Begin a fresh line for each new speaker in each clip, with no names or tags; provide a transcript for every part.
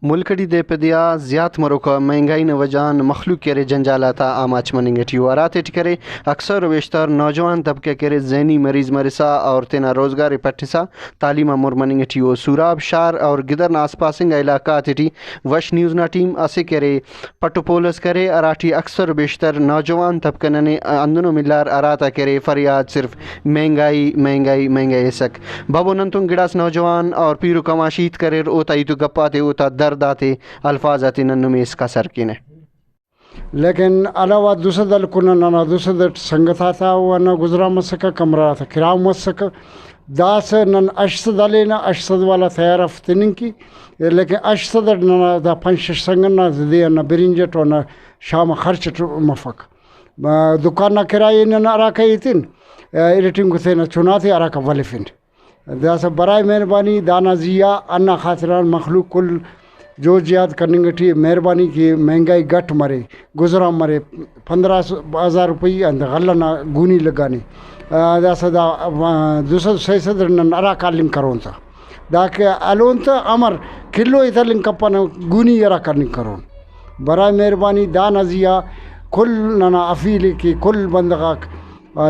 मुल्कड़ी दे पदिया ज़्यात मरोका महंगाई न वजान मखलूक करे जंजालाता आमाच मनिंगटी वारात करे अक्सर वेशतर नौजवान तबके करे जैनी मरीज मरिसा और तेना रोजगार पट्टिसा तालीमा मुरमनिंगटी वो सूराब शार और गिदर आसपासिंग इलाका तिटी वश न्यूज़ ना टीम असे करे पटोपोलस करे अराठी अक्सर बेशतर नौजवान तबकन ने अंदनो मिलार अराता करे फरियाद सिर्फ महंगाई महंगाई महंगाई सक बाबू नंतुंग गिड़ास नौजवान और पीरू कमाशीत करे ओता इतु गप्पाते ओता दर्द आते अल्फाज आते नन्नु में इसका सरकिन है
लेकिन अलावा दूसरा दल कुना ना दूसरा दल संगत था वो ना गुजरा मसका कमरा था किराम मसका दास नन अशद दले ना अशद वाला तैयार अफ्तनिंग की लेकिन अशद ना दा पंच संगन ना दे ना बिरिंजट और ना शाम खर्च मफक दुकान ना किराए ना अराका इतिन एडिटिंग को थे ना चुनाते अराका वलिफिन दास बराए मेहरबानी दाना जिया अन्ना खातिरान मखलूक कुल जो जियाद करने मेहरबानी की महंगाई गट मरे गुजरा मरे 15,000 रुपये अंद गल्ला ना गुनी लगाने दासदा दूसरा सही सदर नरा कालिंग करों था दाके अलोन था अमर किलो इतलिंग कपन गुनी यरा करने करों बराए मेहरबानी दाना जिया कुल नना अफील की कुल बंदगा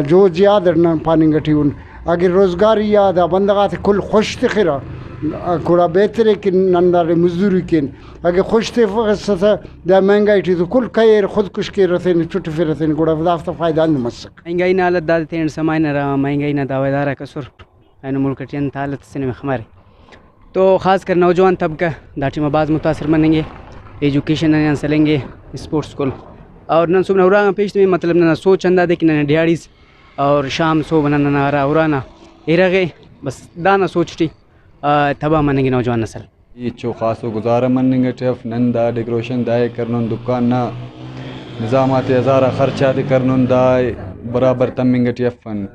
जो जियाद न पानी गठी उन अगर रोजगार याद बंदगा थे कुल खुश थे खिरा कुड़ा बेहतर कि नंदारे मजदूरी के अगर खुश थे फसा दा महंगाई थी तो कुल कई खुद कुछ के रहते ने छुट्टी फिर रहते ने कुड़ा दाफ्ता फायदा नहीं मसक
महंगाई ना हालत दाद तेन समय ना रहा महंगाई ना दावेदार कसुर अन मुल्क टियन हालत से में हमारे तो ख़ास कर नौजवान तबका दाटी में बाज़ मुतासर बनेंगे एजुकेशन न चलेंगे स्पोर्ट्स को और न सुबह उरा पेश में मतलब ना सोच अंदा दे कि ना दिहाड़ीज और शाम सो बना ना रहा उराना एरा गए बस दाना सोचती तबाह मनेंगे नौजवान नस्ल
ये चो खासो गुजारा मनेंगे टफ नंदा डेकोरेशन दाए करनों दुकान ना निज़ामात हज़ारा खर्चा दे करनों दाए बराबर तमेंगे टफन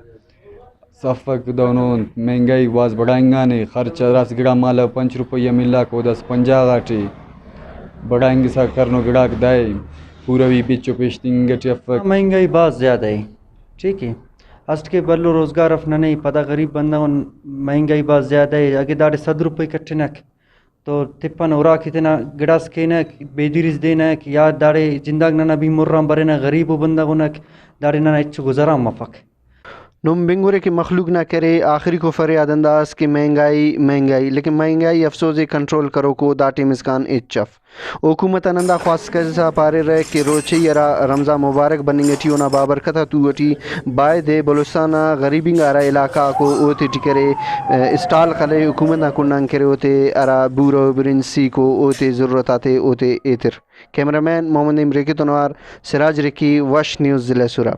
सफ़क दोनों महंगाई वाज बढ़ाएंगा नहीं खर्चा रास गिड़ा माला 5 रुपये मिला को 10-50 गाठी बढ़ाएंगे सा करनो गिड़ा दाए पूरा भी पिचो पेशेंगे टफ
महंगाई बहुत ज़्यादा है ठीक है अस्ट के बल्लो रोज़गार अपना नहीं पता गरीब बंदा महंगाई बहुत ज़्यादा है आगे दाड़े 100 रुपये कट्टे नक तो तिप्पन उरा कितना गिड़ास के न बेदीरिस देना कि याद दाड़े जिंदा ना भी मुर्रा बरे ना गरीब बंदा को नक दाड़े ना इच्छु गुजारा मफक
नुम बिंगुरे की मखलूक ना करे आखिरी को फरियाद अंदाज की महंगाई महंगाई लेकिन महंगाई अफसोस कंट्रोल करो को दाटी मिसकान इच्छफ हुकूमत नंदा ख्वास कैसा पारे रहे कि रोचे यरा रमज़ा मुबारक बनेंगे टी ना बाबरकता तू अटी बाय दे बलुस्ताना गरीबी आरा इलाका को ओते टिकरे स्टाल खले हुकूमत ना कुन्नान करे ओते अरा बूरो बिरिंसी को ओते ज़रूरत आते ओते एतिर कैमरामैन मोहम्मद इमरेकी तनवार सिराज रिकी वश न्यूज़ ज़िला सुरा।